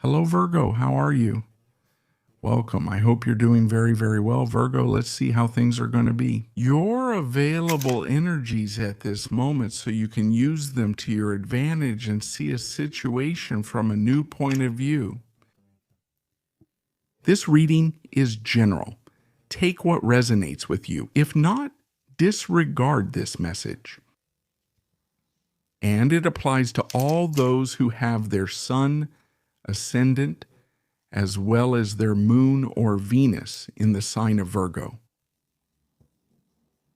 Hello, Virgo. How are you? Welcome. I hope you're doing very, very well, Virgo. Let's see how things are going to be. Your available energies at this moment so you can use them to your advantage and see a situation from a new point of view. This reading is general. Take what resonates with you. If not, disregard this message. And it applies to all those who have their sun, ascendant, as well as their moon or Venus in the sign of Virgo.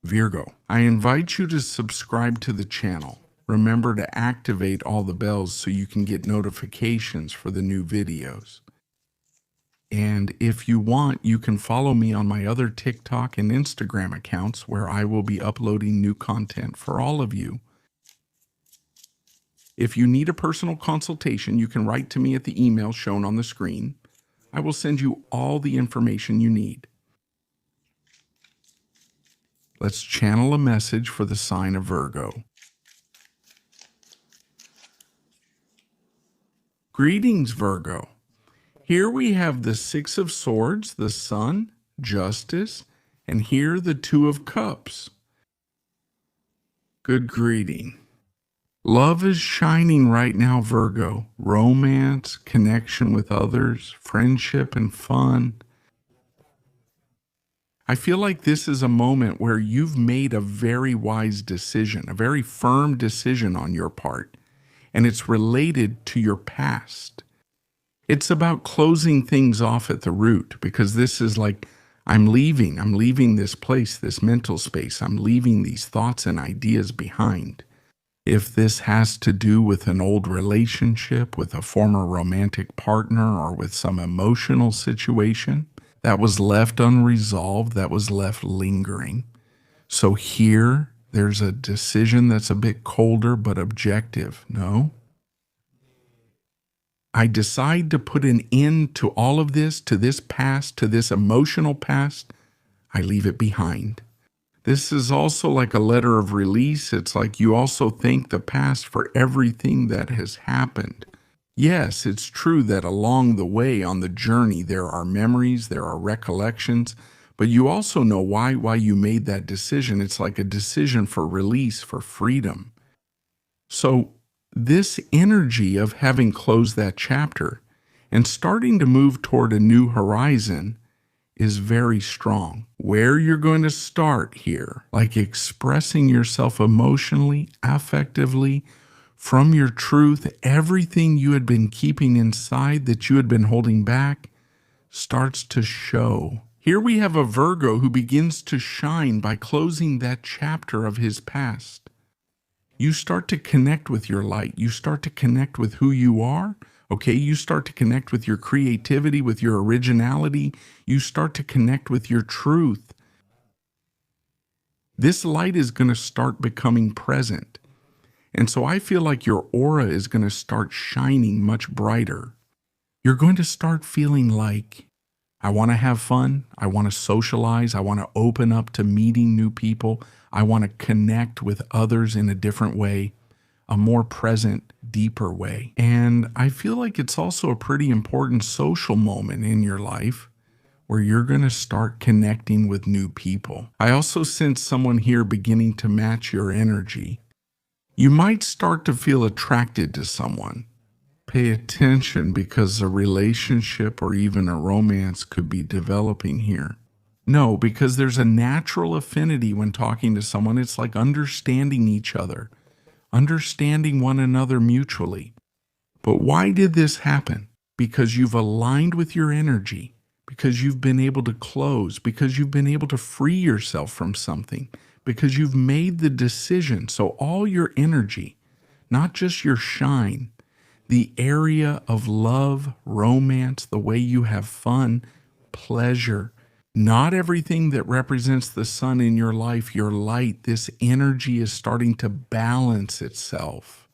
Virgo, I invite you to subscribe to the channel. Remember to activate all the bells so you can get notifications for the new videos. And if you want, you can follow me on my other TikTok and Instagram accounts where I will be uploading new content for all of you. If you need a personal consultation, you can write to me at the email shown on the screen. I will send you all the information you need. Let's channel a message for the sign of Virgo. Greetings, Virgo. Here we have the Six of Swords, the Sun, Justice, and here the Two of Cups. Good greeting. Love is shining right now, Virgo. Romance, connection with others, friendship, and fun. I feel like this is a moment where you've made a very wise decision, a very firm decision on your part, and it's related to your past. It's about closing things off at the root, because this is like, I'm leaving this place, this mental space. I'm leaving these thoughts and ideas behind. If this has to do with an old relationship, with a former romantic partner, or with some emotional situation that was left unresolved, that was left lingering. So here, there's a decision that's a bit colder but objective. No? I decide to put an end to all of this, to this past, to this emotional past. I leave it behind. This is also like a letter of release. It's like you also thank the past for everything that has happened. Yes, it's true that along the way on the journey, there are memories, there are recollections, but you also know why you made that decision. It's like a decision for release, for freedom. So this energy of having closed that chapter and starting to move toward a new horizon is very strong. Where you're going to start here, like expressing yourself emotionally, affectively, from your truth, everything you had been keeping inside that you had been holding back starts to show. Here we have a Virgo who begins to shine by closing that chapter of his past. You start to connect with your light. You start to connect with who you are. Okay, you start to connect with your creativity, with your originality. You start to connect with your truth. This light is going to start becoming present. And so I feel like your aura is going to start shining much brighter. You're going to start feeling like, I want to have fun. I want to socialize. I want to open up to meeting new people. I want to connect with others in a different way, a more present, deeper way. And I feel like it's also a pretty important social moment in your life where you're going to start connecting with new people. I also sense someone here beginning to match your energy. You might start to feel attracted to someone. Pay attention because a relationship or even a romance could be developing here. No, because there's a natural affinity when talking to someone. It's like understanding each other. Understanding one another mutually. But why did this happen? Because you've aligned with your energy, because you've been able to close, because you've been able to free yourself from something, because you've made the decision. So all your energy, not just your shine, the area of love, romance, the way you have fun, pleasure, not everything that represents the sun in your life, your light, this energy is starting to balance itself.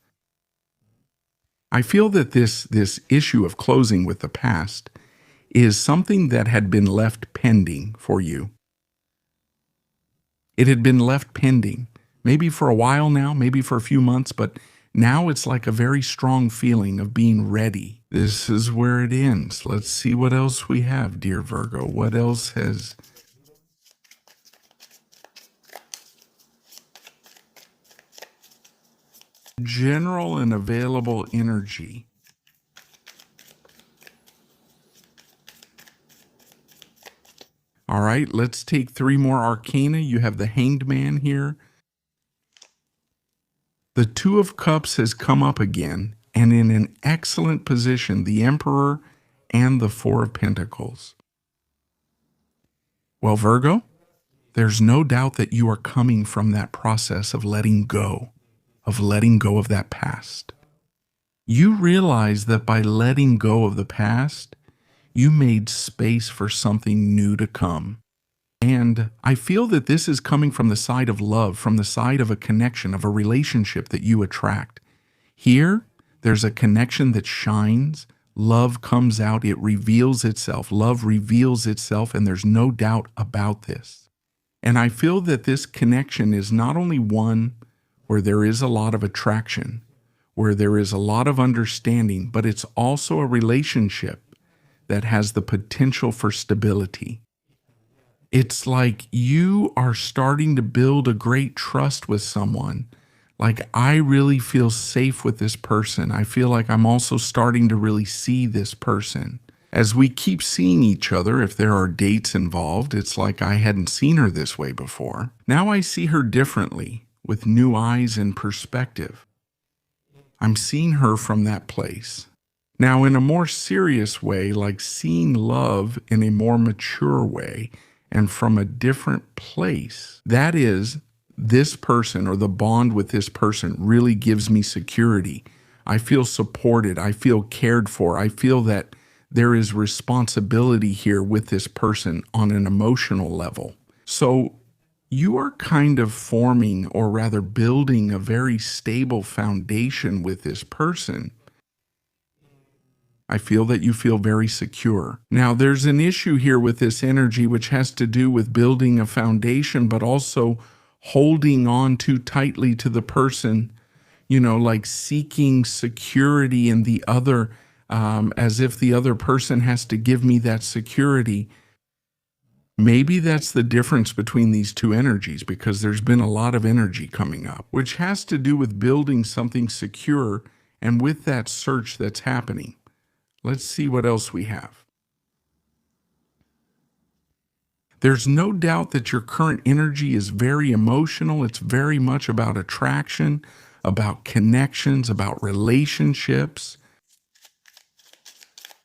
I feel that this issue of closing with the past is something that had been left pending for you. It had been left pending, maybe for a while now, maybe for a few months, but Now it's like a very strong feeling of being ready. This is where it ends. Let's see what else we have, dear Virgo. What else has general and available energy? All right, let's take three more arcana. You have the Hanged Man here. The Two of Cups has come up again, and in an excellent position, the Emperor and the Four of Pentacles. Well, Virgo, there's no doubt that you are coming from that process of letting go of that past. You realize that by letting go of the past, you made space for something new to come. And I feel that this is coming from the side of love, from the side of a connection, of a relationship that you attract. Here, there's a connection that shines. Love comes out. It reveals itself. Love reveals itself, and there's no doubt about this. And I feel that this connection is not only one where there is a lot of attraction, where there is a lot of understanding, but it's also a relationship that has the potential for stability. It's like you are starting to build a great trust with someone. Like, I really feel safe with this person. I feel like I'm also starting to really see this person. As we keep seeing each other, if there are dates involved, it's like I hadn't seen her this way before. Now I see her differently, with new eyes and perspective. I'm seeing her from that place. Now, in a more serious way, like seeing love in a more mature way, and from a different place. That is, this person or the bond with this person really gives me security. I feel supported. I feel cared for. I feel that there is responsibility here with this person on an emotional level. So you are kind of forming, or rather building, a very stable foundation with this person. I feel that you feel very secure. Now, there's an issue here with this energy which has to do with building a foundation, but also holding on too tightly to the person, like seeking security in the other, as if the other person has to give me that security. Maybe that's the difference between these two energies, because there's been a lot of energy coming up, which has to do with building something secure and with that search that's happening. Let's see what else we have. There's no doubt that your current energy is very emotional. It's very much about attraction, about connections, about relationships,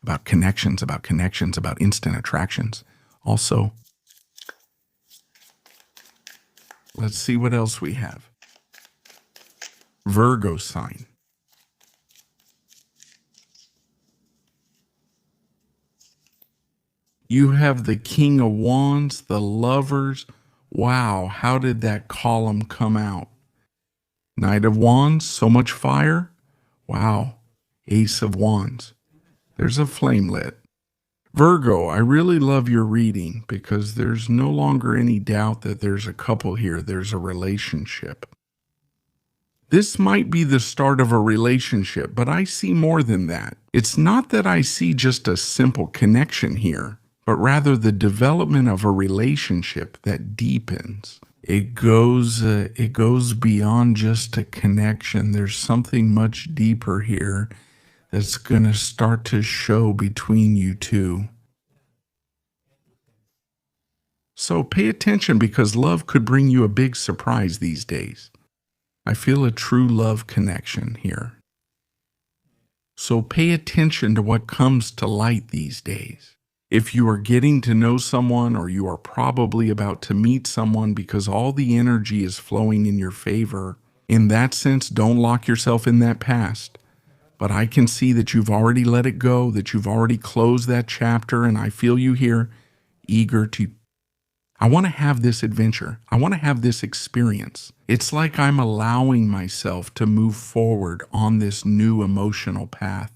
about connections, about instant attractions. Also, let's see what else we have. Virgo sign. You have the King of Wands, the Lovers. Wow, how did that column come out? Knight of Wands, so much fire. Wow, Ace of Wands. There's a flame lit. Virgo, I really love your reading, because there's no longer any doubt that there's a couple here. There's a relationship. This might be the start of a relationship, but I see more than that. It's not that I see just a simple connection here, but rather the development of a relationship that deepens. It goes beyond just a connection. There's something much deeper here that's going to start to show between you two. So pay attention, because love could bring you a big surprise these days. I feel a true love connection here. So pay attention to what comes to light these days. If you are getting to know someone, or you are probably about to meet someone, because all the energy is flowing in your favor, in that sense, don't lock yourself in that past. But I can see that you've already let it go, that you've already closed that chapter, and I feel you here, eager to. I want to have this adventure. I want to have this experience. It's like I'm allowing myself to move forward on this new emotional path,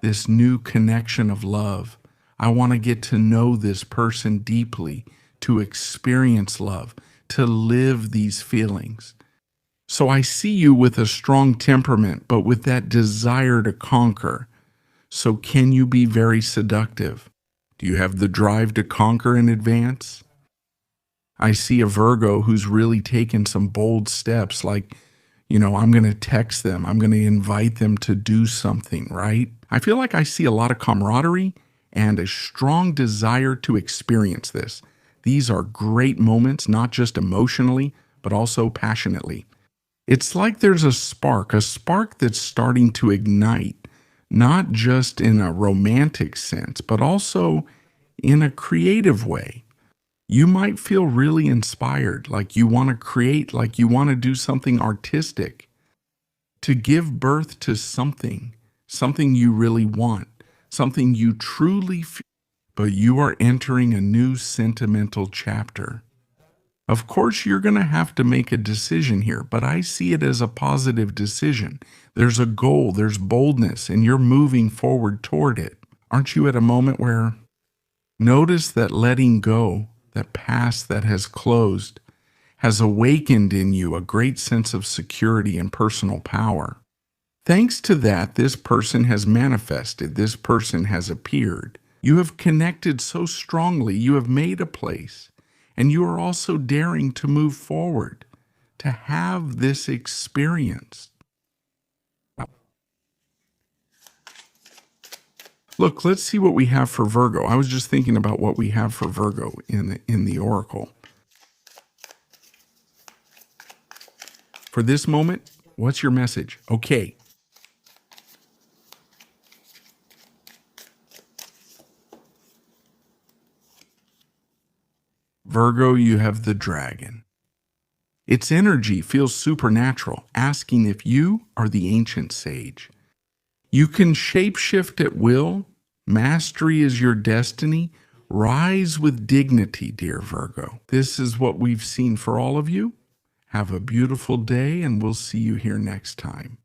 this new connection of love. I want to get to know this person deeply, to experience love, to live these feelings. So I see you with a strong temperament, but with that desire to conquer. So can you be very seductive? Do you have the drive to conquer in advance? I see a Virgo who's really taken some bold steps, like, I'm going to text them. I'm going to invite them to do something, right? I feel like I see a lot of camaraderie and a strong desire to experience this. These are great moments, not just emotionally, but also passionately. It's like there's a spark that's starting to ignite, not just in a romantic sense, but also in a creative way. You might feel really inspired, like you want to create, like you want to do something artistic, to give birth to something you really want, something you truly feel. But you are entering a new sentimental chapter. Of course, you're going to have to make a decision here, but I see it as a positive decision. There's a goal, there's boldness, and you're moving forward toward it. Aren't you at a moment where notice that letting go, that past that has closed, has awakened in you a great sense of security and personal power? Thanks to that, this person has manifested, this person has appeared. You have connected so strongly, you have made a place, and you are also daring to move forward, to have this experience. Look, let's see what we have for Virgo. I was just thinking about what we have for Virgo in the Oracle. For this moment, what's your message? Okay. Virgo, you have the dragon. Its energy feels supernatural, asking if you are the ancient sage. You can shapeshift at will. Mastery is your destiny. Rise with dignity, dear Virgo. This is what we've seen for all of you. Have a beautiful day, and we'll see you here next time.